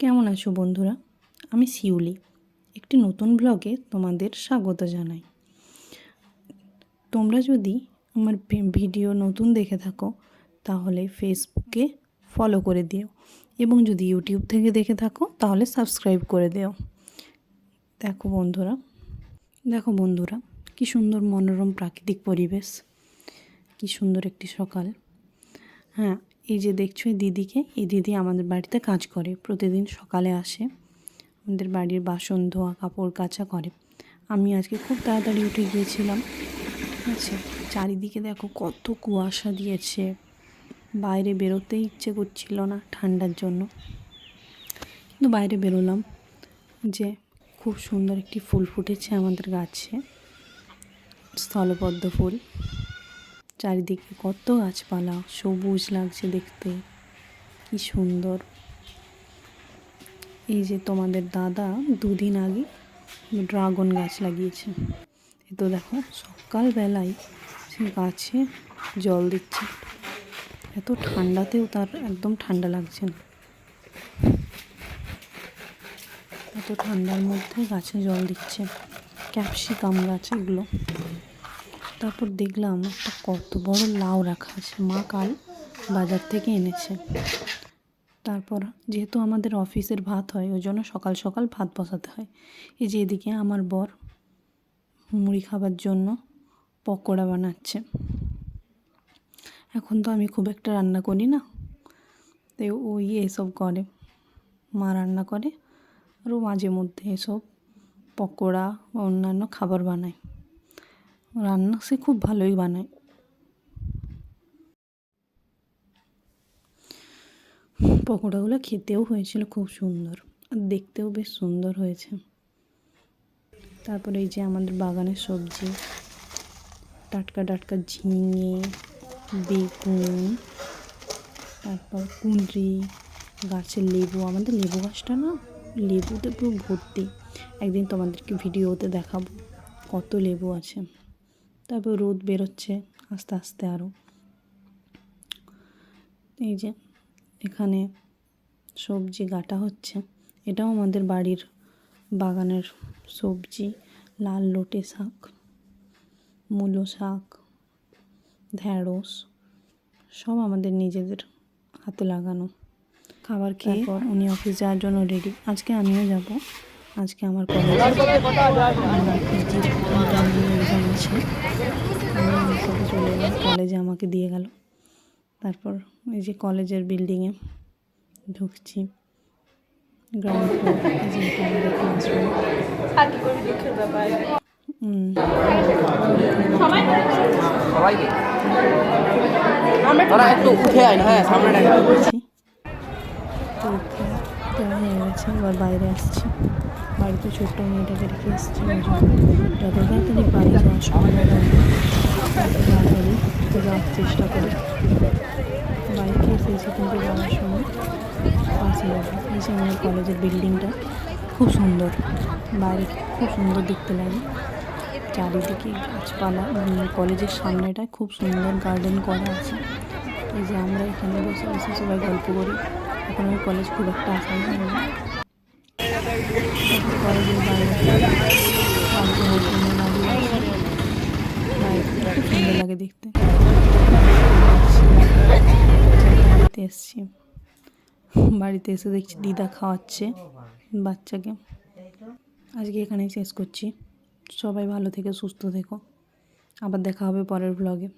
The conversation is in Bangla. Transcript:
কেমন আছো বন্ধুরা? আমি শিউলি একটি নতুন ব্লগে তোমাদের স্বাগত জানাই। তোমরা যদি আমার ভিডিও নতুন দেখে থাকো তাহলে ফেসবুকে ফলো করে দিও, এবং যদি ইউটিউব থেকে দেখে থাকো তাহলে সাবস্ক্রাইব করে দিও। দেখো বন্ধুরা কি সুন্দর মনোরম প্রাকৃতিক পরিবেশ, কি সুন্দর একটি সকাল। হ্যাঁ, এই যে দেখছো এই দিদিকে, এই দিদি আমাদের বাড়িতে কাজ করে, প্রতিদিন সকালে আসে, আমাদের বাড়ির বাসন ধোয়া কাপড় কাচা করে। আমি আজকে খুব তাড়াতাড়ি উঠে গিয়েছিলাম। আচ্ছা, চারিদিকে দেখো কত কুয়াশা দিয়েছে, বাইরে বেরোতেই ইচ্ছে করছিল না ঠান্ডার জন্য, কিন্তু বাইরে বেরোলাম। যে খুব সুন্দর একটি ফুল ফুটেছে আমাদের গাছে, স্থলপদ্ম ফুল। চারিদিকে কত গাছপালা, সবুজ লাগছে দেখতে, কি সুন্দর। এই যে তোমাদের দাদা দুদিন আগে ড্রাগন গাছ লাগিয়েছে। এ তো দেখো সকালবেলায় সে গাছে জল দিচ্ছে, এত ঠান্ডাতেও তার একদম ঠান্ডা লাগছে না, এত ঠান্ডার মধ্যে গাছে জল দিচ্ছে। ক্যাপসিকাম গাছ এগুলো। তারপর দেখলাম একটা কত বড় লাউ রাখা আছে, মা কাল বাজার থেকে এনেছে। তারপর যেহেতু আমাদের অফিসের ভাত হয়, ওই জন্য সকাল সকাল ভাত বসাতে হয়। এই যে এদিকে আমার বর মুড়ি খাবার জন্য পকোড়া বানাচ্ছে। এখন তো আমি খুব একটা রান্না করি না, তো ওই এসব করে, মা রান্না করে, আর ও মাঝে মধ্যে এসব পকোড়া বা অন্যান্য খাবার বানায়। রান্না সে খুব ভালোই বানায়। পকোড়াগুলো খেতেও হয়েছিল খুব সুন্দর, আর দেখতেও বেশ সুন্দর হয়েছে। তারপরে এই যে আমাদের বাগানের সবজি, টাটকা টাটকা ঝিঙে, বেগুন, তারপর কুঁদরি, গাছের লেবু। আমাদের লেবু গাছটা না লেবুতে পুরো ভর্তি, একদিন তোমাদেরকে ভিডিওতে দেখাবো কত লেবু আছে। তারপর রোদ বেরোচ্ছে আস্তে আস্তে আরও। এই যে এখানে সবজি কাটা হচ্ছে, এটাও আমাদের বাড়ির বাগানের সবজি। লাল লোটে শাক, মূলো শাক, ঢ্যাঁড়স, সব আমাদের নিজেদের হাতে লাগানো। খাবার খেয়ে উনি অফিস যাওয়ার জন্য রেডি। আজকে আমিও যাব, আজকে আমার কলেজে পিজির ইন্টারভিউ এক্সাম আছে। আমি আমার সাথে চলে এলাম, কলেজে আমাকে দিয়ে গেল। তারপর এই যে কলেজের বিল্ডিংয়ে ঢুকছি, গ্রাউন্ড ফ্লোর। এই যে এটা আমাদের ক্লাসরুম। হয়ে গেছে, এবার বাইরে আসছি। বাড়িতে ছোট্ট মেয়েটাকে রেখে এসেছি, যত তাড়াতাড়ি বাড়ি যাওয়ার সময় তাড়াতাড়ি যাওয়ার চেষ্টা করি। বাইকে এসেছি, কিন্তু যাওয়ার সময় পাশে যাবো। এই যে আমাদের কলেজের বিল্ডিংটা খুব সুন্দর, বাইরে খুব সুন্দর দেখতে লাগে, চারিদিকে গাছপালা। কলেজের সামনেটায় খুব সুন্দর গার্ডেন করা আছে। এই যে আমরা এখানে বসে বসে সবাই গল্প করি। এখন আমি কলেজ খুব একটা আসাই হয় না। কলেজের বাইরে খুব সুন্দর লাগে দেখতে। বাড়িতে এসছি, বাড়িতে এসে দেখছি দিদা খাওয়াচ্ছে বাচ্চাকে। আজকে এখানেই শেষ করছি। সবাই ভালো থেকো, সুস্থ থেকো। আবার দেখা হবে পরের ব্লগে।